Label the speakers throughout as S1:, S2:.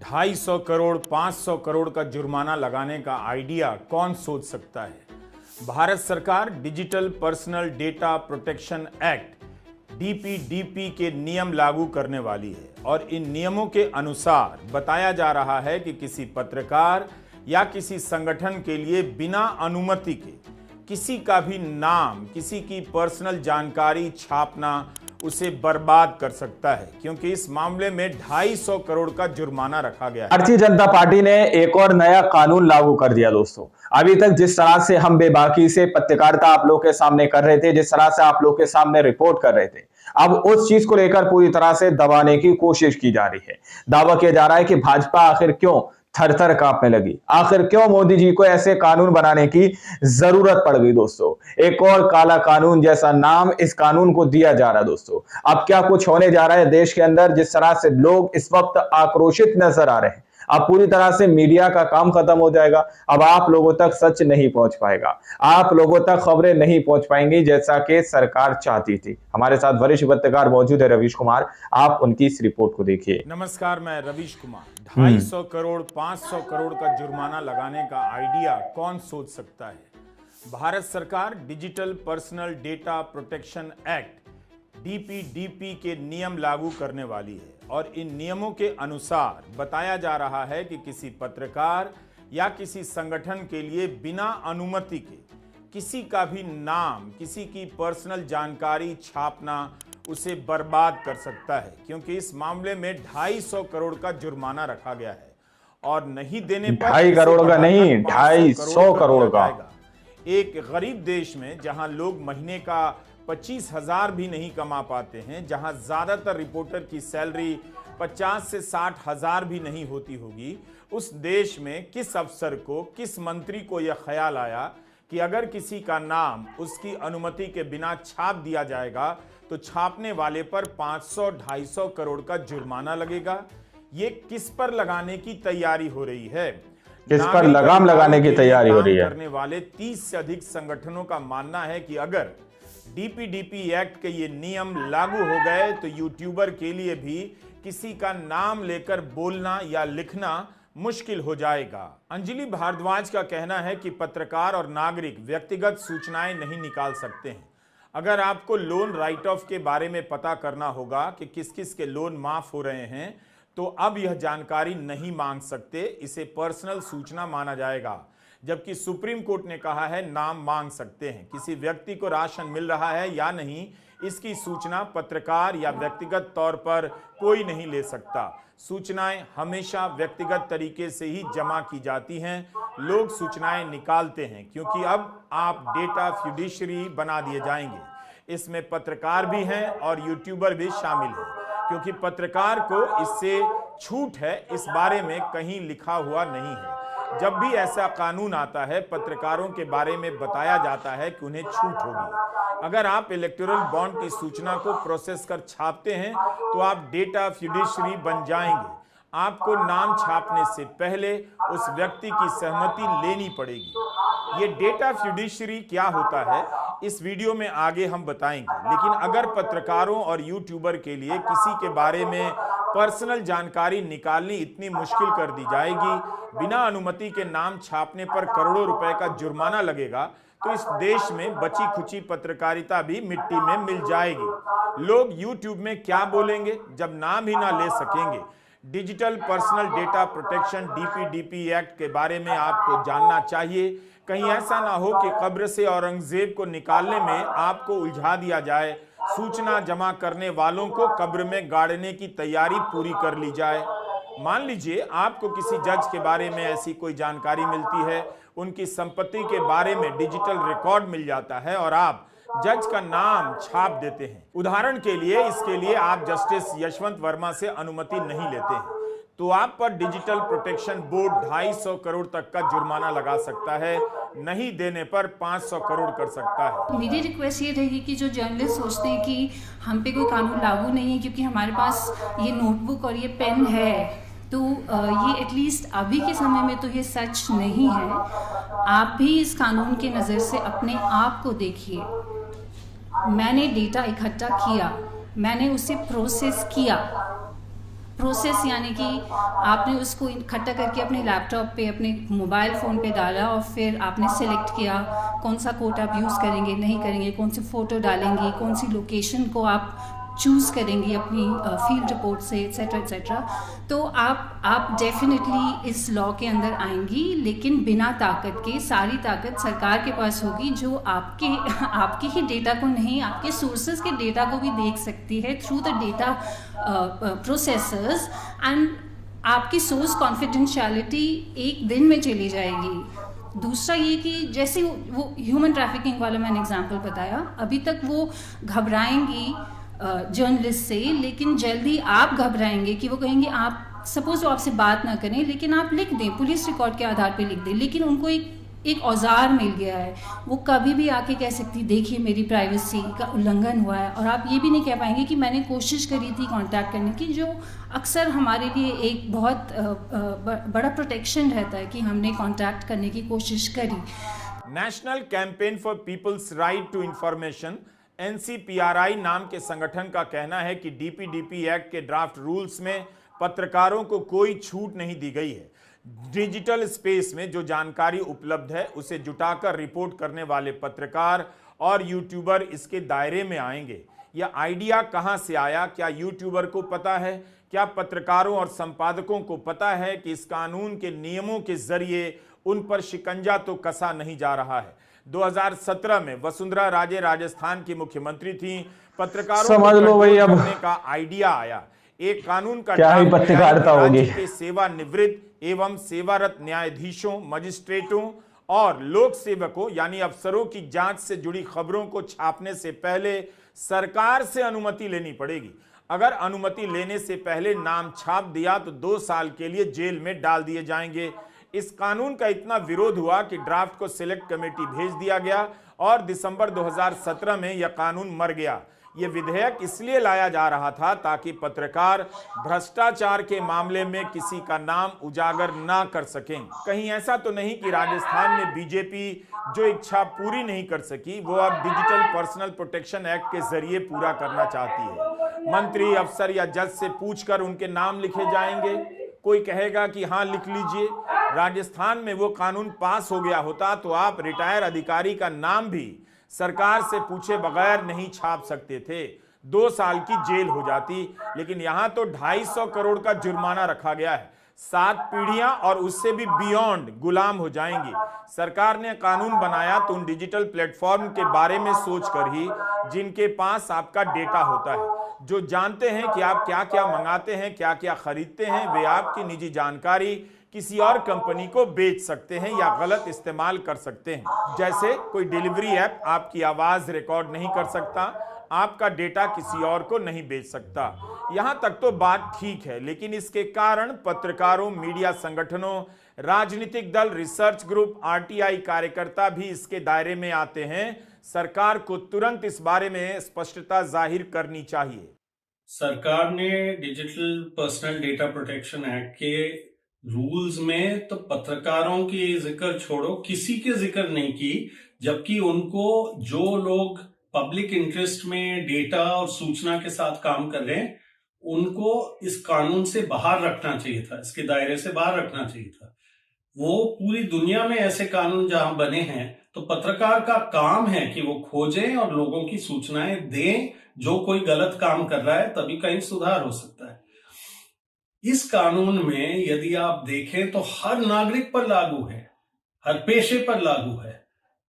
S1: 250 करोड़ 500 करोड़ का जुर्माना लगाने का आइडिया कौन सोच सकता है। भारत सरकार digital personal data protection act DPDP के नियम लागू करने वाली है और इन नियमों के अनुसार बताया जा रहा है कि किसी पत्रकार या किसी संगठन के लिए बिना अनुमति के किसी का भी नाम, किसी की पर्सनल जानकारी छापना उसे बर्बाद कर सकता है, क्योंकि इस मामले में 250 करोड़ का जुर्माना रखा गया है।
S2: भारतीय जनता पार्टी ने एक और नया कानून लागू कर दिया। दोस्तों, अभी तक जिस तरह से हम बेबाकी से पत्रकारिता आप लोग के सामने कर रहे थे, जिस तरह से आप लोग के सामने रिपोर्ट कर रहे थे, अब उस चीज को लेकर पूरी तरह से दबाने की कोशिश की जा रही है। दावा किया जा रहा है कि भाजपा आखिर क्यों थर-थर कांपने लगी, आखिर क्यों मोदी जी को ऐसे कानून बनाने की जरूरत पड़ गई। दोस्तों, एक और काला कानून जैसा नाम इस कानून को दिया जा रहा है। दोस्तों, अब क्या कुछ होने जा रहा है देश के अंदर, जिस तरह से लोग इस वक्त आक्रोशित नजर आ रहे हैं। अब पूरी तरह से मीडिया का काम खत्म हो जाएगा। अब आप लोगों तक सच नहीं पहुंच पाएगा, आप लोगों तक खबरें नहीं पहुंच पाएंगी जैसा कि सरकार चाहती थी। हमारे साथ वरिष्ठ पत्रकार मौजूद है रवीश कुमार, आप उनकी इस रिपोर्ट को देखिए।
S1: नमस्कार, मैं रवीश कुमार। 250 करोड़ 500 करोड़ का जुर्माना लगाने का आइडिया कौन सोच सकता है। भारत सरकार digital personal data protection act DPDP के नियम लागू करने वाली है और इन नियमों के अनुसार बताया जा रहा है कि किसी पत्रकार या किसी संगठन के लिए बिना अनुमति के किसी का भी नाम, किसी की पर्सनल जानकारी छापना उसे बर्बाद कर सकता है, क्योंकि इस मामले में 250 करोड़ का जुर्माना रखा गया है और नहीं देने पर
S2: 2.5 करोड़ का नहीं, 250 करोड़ का।
S1: एक गरीब देश में जहां लोग महीने का 25,000 भी नहीं कमा पाते हैं, जहां ज्यादातर रिपोर्टर की सैलरी 50 से 60 हजार भी नहीं होती होगी, उस देश में किस अफसर को, किस मंत्री को यह ख्याल आया कि अगर किसी का नाम उसकी अनुमति के बिना छाप दिया जाएगा तो छापने वाले पर 500-250 करोड़ का जुर्माना लगेगा। ये किस पर लगाने की तैयारी हो रही है?
S2: किस पर लगाम लगाने की तैयारी हो रही है?
S1: करने वाले 30 से अधिक संगठनों का मानना है कि अगर डीपीडीपी एक्ट के ये नियम लागू हो गए तो यूट्यूबर के लिए भी किसी का नाम लेकर बोलना या लिखना मुश्किल हो जाएगा। अंजलि भारद्वाज का कहना है कि पत्रकार और नागरिक व्यक्तिगत सूचनाएं नहीं निकाल सकते हैं। अगर आपको लोन राइट ऑफ के बारे में पता करना होगा कि किस किस के लोन माफ हो रहे हैं, तो अब यह जानकारी नहीं मांग सकते, इसे पर्सनल सूचना माना जाएगा। जबकि सुप्रीम कोर्ट ने कहा है नाम मांग सकते हैं। किसी व्यक्ति को राशन मिल रहा है या नहीं, इसकी सूचना पत्रकार या व्यक्तिगत तौर पर कोई नहीं ले सकता। सूचनाएं हमेशा व्यक्तिगत तरीके से ही जमा की जाती हैं। लोग सूचनाएं निकालते हैं क्योंकि अब आप डेटा फ्यूडिशरी बना दिए जाएंगे। इसमें पत्रकार भी हैं और यूट्यूबर भी शामिल हैं, क्योंकि पत्रकार को इससे छूट है, इस बारे में कहीं लिखा हुआ नहीं है। जब भी ऐसा कानून आता है, पत्रकारों के बारे में बताया जाता है कि उन्हें छूट होगी। अगर आप इलेक्टोरल बॉन्ड की सूचना को प्रोसेस कर छापते हैं तो आप डेटा फ्यूडिशरी बन जाएंगे। आपको नाम छापने से पहले उस व्यक्ति की सहमति लेनी पड़ेगी। ये डेटा फ्यूडिशरी क्या होता है, इस वीडियो में आगे हम बताएंगे। लेकिन अगर पत्रकारों और यूट्यूबर के लिए किसी के बारे में पर्सनल जानकारी निकालनी इतनी मुश्किल कर दी जाएगी, बिना अनुमति के नाम छापने पर करोड़ों रुपए का जुर्माना लगेगा, तो इस देश में बची खुची पत्रकारिता भी मिट्टी में मिल जाएगी। लोग यूट्यूब में क्या बोलेंगे जब नाम ही ना ले सकेंगे। Digital personal data protection DPDP act के बारे में आपको जानना चाहिए। कहीं ऐसा ना हो कि कब्र से औरंगजेब को निकालने में आपको उलझा दिया जाए, सूचना जमा करने वालों को कब्र में गाड़ने की तैयारी पूरी कर ली जाए। मान लीजिए आपको किसी जज के बारे में ऐसी कोई जानकारी मिलती है, उनकी संपत्ति के बारे में डिजिटल रिकॉर्ड मिल जाता है और आप जज का नाम छाप देते हैं। उदाहरण के लिए, इसके लिए आप जस्टिस यशवंत वर्मा से अनुमति नहीं लेते हैं, तो आप पर डिजिटल प्रोटेक्शन बोर्ड 250 करोड़ तक का जुर्माना लगा सकता है, नहीं देने पर 500 करोड़ कर सकता है।
S3: मेरी रिक्वेस्ट ये रहेगी कि जो जर्नलिस्ट सोचते हैं कि हम पे कोई कानून लागू नहीं है क्योंकि हमारे पास ये नोटबुक और ये पेन है, तो ये एटलीस्ट अभी के समय में तो ये सच नहीं है। आप भी इस कानून के नज़र से अपने आप को देखिए। मैंने डेटा इकट्ठा किया, मैंने उसे प्रोसेस किया, प्रोसेस, यानी कि आपने उसको इकट्ठा करके अपने लैपटॉप पे, अपने मोबाइल फ़ोन पे डाला और फिर आपने सेलेक्ट किया कौन सा कोड आप यूज़ करेंगे, नहीं करेंगे, कौन सी फ़ोटो डालेंगे, कौन सी लोकेशन को आप चूज़ करेंगी अपनी फील्ड रिपोर्ट से, एट्सेट्रा एट्सेट्रा। तो आप डेफिनेटली इस लॉ के अंदर आएंगी, लेकिन बिना ताकत के। सारी ताकत सरकार के पास होगी, जो आपके ही डेटा को नहीं, आपके सोर्सेज के डेटा को भी देख सकती है through the data processors, and आपकी सोर्स कॉन्फिडेंशियलिटी एक दिन में चली जाएगी। दूसरा ये कि जैसे वो ह्यूमन ट्रैफिकिंग वाला मैंने एग्जांपल बताया, अभी तक वो घबराएंगी जर्नलिस्ट से, लेकिन जल्दी आप घबराएंगे कि वो कहेंगे, आप सपोज वो आपसे बात ना करें लेकिन आप लिख दें, पुलिस रिकॉर्ड के आधार पे लिख दें, लेकिन उनको एक औजार मिल गया है। वो कभी भी आके कह सकती, देखिए मेरी प्राइवेसी का उल्लंघन हुआ है, और आप ये भी नहीं कह पाएंगे कि मैंने कोशिश करी थी कांटेक्ट करने की, जो अक्सर हमारे लिए एक बहुत बड़ा प्रोटेक्शन रहता है कि हमने कांटेक्ट करने की कोशिश करी।
S1: National campaign for people's right to information NCPRI नाम के संगठन का कहना है कि DPDP एक्ट के ड्राफ्ट रूल्स में पत्रकारों को कोई छूट नहीं दी गई है। डिजिटल स्पेस में जो जानकारी उपलब्ध है उसे जुटाकर रिपोर्ट करने वाले पत्रकार और यूट्यूबर इसके दायरे में आएंगे। यह आइडिया कहां से आया? क्या यूट्यूबर को पता है? क्या पत्रकारों और संपादकों को पता है कि इस कानून के नियमों के जरिए उन पर शिकंजा तो कसा नहीं जा रहा है? 2017 में वसुंधरा राजे राजस्थान की मुख्यमंत्री थी। पत्रकारों
S2: समझ लो भाई, अब
S1: करने का आइडिया आया। एक कानून का
S2: क्या ही पत्रकारिता होगी।
S1: के सेवानिवृत्त एवं सेवारत न्यायाधीशों, मजिस्ट्रेटों और लोक सेवकों यानी अफसरों की जांच से जुड़ी खबरों को छापने से पहले सरकार से अनुमति लेनी पड़ेगी। अगर अनुमति लेने से पहले नाम छाप दिया तो 2 साल के लिए जेल में डाल दिए जाएंगे। इस कानून का इतना विरोध हुआ कि ड्राफ्ट को सिलेक्ट कमेटी भेज दिया गया और दिसंबर 2017 में यह कानून मर गया। यह विधेयक इसलिए लाया जा रहा था ताकि पत्रकार भ्रष्टाचार के मामले में किसी का नाम उजागर ना कर सकें। कहीं ऐसा तो नहीं कि राजस्थान में बीजेपी जो इच्छा पूरी नहीं कर सकी वो अब डिजिटल पर्सनल प्रोटेक्शन एक्ट के जरिए पूरा करना चाहती है। मंत्री, अफसर या जज से पूछकर उनके नाम लिखे जाएंगे। कोई कहेगा कि हाँ लिख लीजिए। राजस्थान में वो कानून पास हो गया होता तो आप रिटायर अधिकारी का नाम भी सरकार से पूछे बगैर नहीं छाप सकते थे, 2 साल की जेल हो जाती। लेकिन यहां तो 250 करोड़ का जुर्माना रखा गया है। 7 पीढ़ियां और उससे भी बियॉन्ड गुलाम हो जाएंगी। सरकार ने कानून बनाया तो उन डिजिटल प्लेटफॉर्म के बारे में सोचकर ही जिनके पास आपका डेटा होता है, जो जानते हैं कि आप क्या क्या मंगाते हैं, क्या क्या खरीदते हैं, वे आपकी निजी जानकारी किसी और कंपनी को बेच सकते हैं या गलत इस्तेमाल कर सकते हैं। जैसे कोई डिलीवरी ऐप आपकी आवाज रिकॉर्ड नहीं कर सकता, आपका डेटा किसी और को नहीं बेच सकता। यहां तक तो बात ठीक है, लेकिन इसके कारण पत्रकारों, मीडिया संगठनों, राजनीतिक दल, रिसर्च ग्रुप, RTI कार्यकर्ता भी इसके दायरे में आते हैं। सरकार को तुरंत इस बारे में स्पष्टता जाहिर करनी चाहिए।
S4: सरकार ने digital personal data protection act के रूल्स में तो पत्रकारों की जिक्र छोड़ो, किसी के जिक्र नहीं की, जबकि उनको जो लोग पब्लिक इंटरेस्ट में डेटा और सूचना के साथ काम कर रहे हैं उनको इस कानून से बाहर रखना चाहिए था, इसके दायरे से बाहर रखना चाहिए था। वो पूरी दुनिया में ऐसे कानून जहां बने हैं तो पत्रकार का काम है कि वो खोजें और लोगों की सूचनाएं दें जो कोई गलत काम कर रहा है, तभी कहीं सुधार हो सकता है। इस कानून में यदि आप देखें तो हर नागरिक पर लागू है, हर पेशे पर लागू है,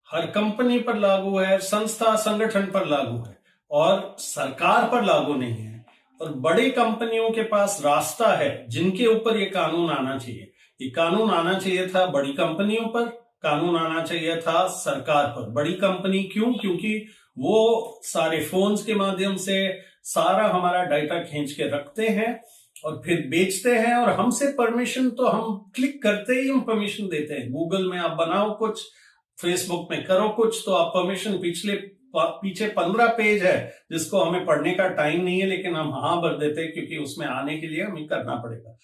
S4: हर कंपनी पर लागू है, संस्था संगठन पर लागू है और सरकार पर लागू नहीं है। और बड़ी कंपनियों के पास रास्ता है जिनके ऊपर ये कानून आना चाहिए। ये कानून आना चाहिए था बड़ी कंपनियों पर, कानून आना चाहिए था सरकार पर। बड़ी कंपनी क्यों? क्योंकि वो सारे फोन्स के माध्यम से सारा हमारा डाटा खींच के रखते हैं और फिर बेचते हैं, और हमसे परमिशन तो हम क्लिक करते ही हम परमिशन देते हैं। गूगल में आप बनाओ कुछ, फेसबुक में करो कुछ, तो आप परमिशन पीछे 15 पेज है जिसको हमें पढ़ने का टाइम नहीं है, लेकिन हम हाँ भर देते हैं क्योंकि उसमें आने के लिए हमें करना पड़ेगा।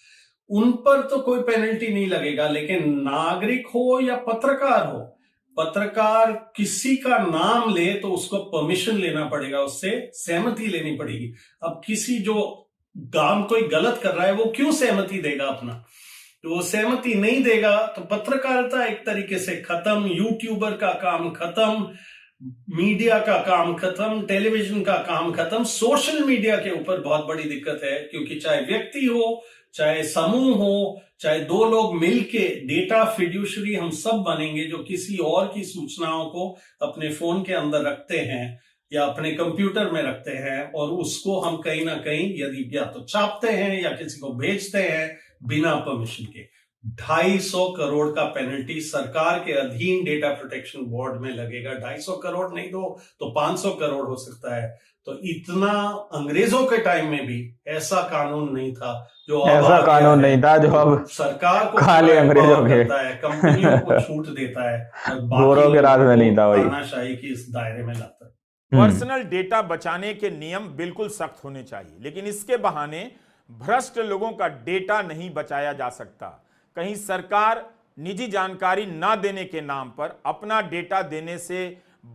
S4: उन पर तो कोई पेनल्टी नहीं लगेगा, लेकिन नागरिक हो या पत्रकार हो, पत्रकार किसी का नाम ले तो उसको परमिशन लेना पड़ेगा, उससे सहमति लेनी पड़ेगी। अब किसी जो काम कोई गलत कर रहा है वो क्यों सहमति देगा अपना? तो वो सहमति नहीं देगा तो पत्रकारिता एक तरीके से खत्म, यूट्यूबर का काम खत्म, मीडिया का काम खत्म, टेलीविजन का काम खत्म। सोशल मीडिया के ऊपर बहुत बड़ी दिक्कत है, क्योंकि चाहे व्यक्ति हो, चाहे समूह हो, चाहे दो लोग मिलके डेटा फिड्यूशरी हम सब बनेंगे जो किसी और की सूचनाओं को अपने फोन के अंदर रखते हैं या अपने कंप्यूटर में रखते हैं, और उसको हम कहीं ना कहीं यदि या तो छापते हैं या किसी को भेजते हैं बिना परमिशन के, 250 करोड़ का पेनल्टी सरकार के अधीन डेटा प्रोटेक्शन बोर्ड में लगेगा। 250 करोड़ नहीं दो तो 500 करोड़ हो सकता है। तो इतना अंग्रेजों के टाइम में भी ऐसा कानून नहीं था जो
S2: ऐसा कानून नहीं था जो अब
S4: सरकार को
S2: खाली अंग्रेजों के
S4: करता है, कंपनियों को छूट देता है और
S2: गोरों के राज में नहीं था वही
S4: तानाशाही की इस दायरे में लाता है।
S1: पर्सनल डेटा बचाने के नियम बिल्कुल सख्त होने चाहिए, लेकिन इसके बहाने भ्रष्ट लोगों का डेटा नहीं बचाया जा सकता। कहीं सरकार निजी जानकारी ना देने के नाम पर अपना डेटा देने से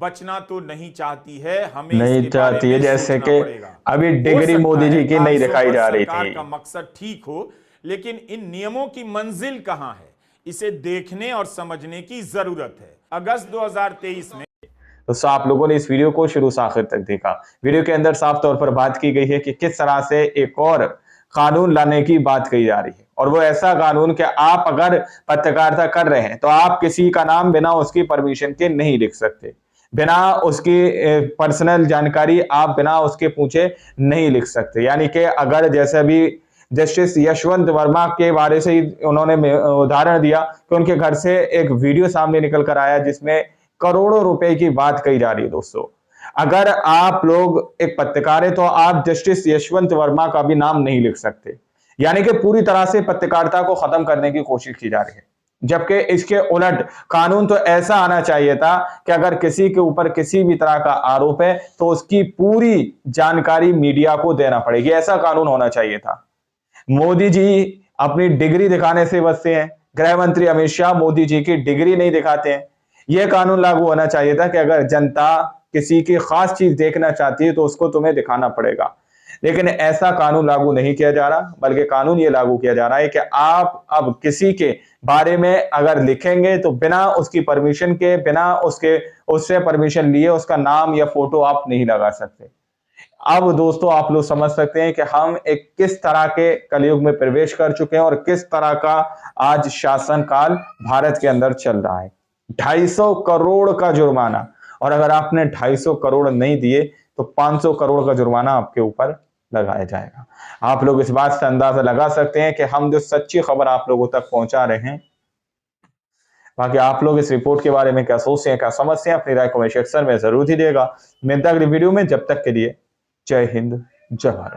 S1: बचना तो नहीं चाहती है, हमें
S2: नहीं चाहती है, जैसे कि अभी डिग्री मोदी जी की नहीं दिखाई जा रही थी।
S1: का मकसद ठीक हो, लेकिन इन नियमों की मंजिल कहां है, इसे देखने और समझने की जरूरत है। अगस्त 2023 में
S2: तो आप लोगों ने इस वीडियो को शुरू से आखिर तक देखा। वीडियो के अंदर साफ तौर पर बात की गई है कि किस तरह से एक और कानून लाने की बात कही जा रही है, और वो ऐसा कानून कि आप अगर पत्रकारिता कर रहे हैं तो आप किसी का नाम बिना उसकी परमिशन के नहीं लिख सकते, बिना उसकी पर्सनल जानकारी आप बिना उसके पूछे नहीं लिख सकते। यानी कि अगर जैसे अभी जस्टिस यशवंत वर्मा के बारे से ही उन्होंने उदाहरण दिया कि उनके घर से एक वीडियो सामने निकल कर आया जिसमें करोड़ों रुपए की बात कही जा रही है। दोस्तों, अगर आप लोग एक पत्रकार है तो आप जस्टिस यशवंत वर्मा का भी नाम नहीं लिख सकते। यानी कि पूरी तरह से पत्रकारिता को खत्म करने की कोशिश की जा रही है, जबकि इसके उलट कानून तो ऐसा आना चाहिए था कि अगर किसी के ऊपर किसी भी तरह का आरोप है तो उसकी पूरी जानकारी मीडिया को देना पड़ेगी, ऐसा कानून होना चाहिए था। मोदी जी अपनी डिग्री दिखाने से बचते हैं, गृह मंत्री अमित शाह मोदी जी की डिग्री नहीं दिखाते हैं। यह कानून लागू होना चाहिए था कि अगर जनता किसी की खास चीज देखना चाहती है तो उसको तुम्हें दिखाना पड़ेगा, लेकिन ऐसा कानून लागू नहीं किया जा रहा, बल्कि कानून ये लागू किया जा रहा है कि आप अब किसी के बारे में अगर लिखेंगे तो बिना उसकी परमिशन के, बिना उससे परमिशन लिए उसका नाम या फोटो आप नहीं लगा सकते। अब दोस्तों आप लोग समझ सकते हैं कि हम एक किस तरह के कलयुग में प्रवेश कर चुके हैं और किस तरह का आज शासन काल भारत के अंदर चल रहा है। 250 करोड़ का जुर्माना, और अगर आपने 250 करोड़ नहीं दिए तो 500 करोड़ का जुर्माना आपके ऊपर लगाया जाएगा। आप लोग इस बात से अंदाजा लगा सकते हैं कि हम जो सच्ची खबर आप लोगों तक पहुंचा रहे हैं। बाकी आप लोग इस रिपोर्ट के बारे में क्या सोचते हैं, क्या समझते हैं, अपनी राय कमेंट सेक्शन में जरूर दीजिएगा। मिलता है अगली वीडियो में, जब तक के लिए जय हिंद, जय भारत।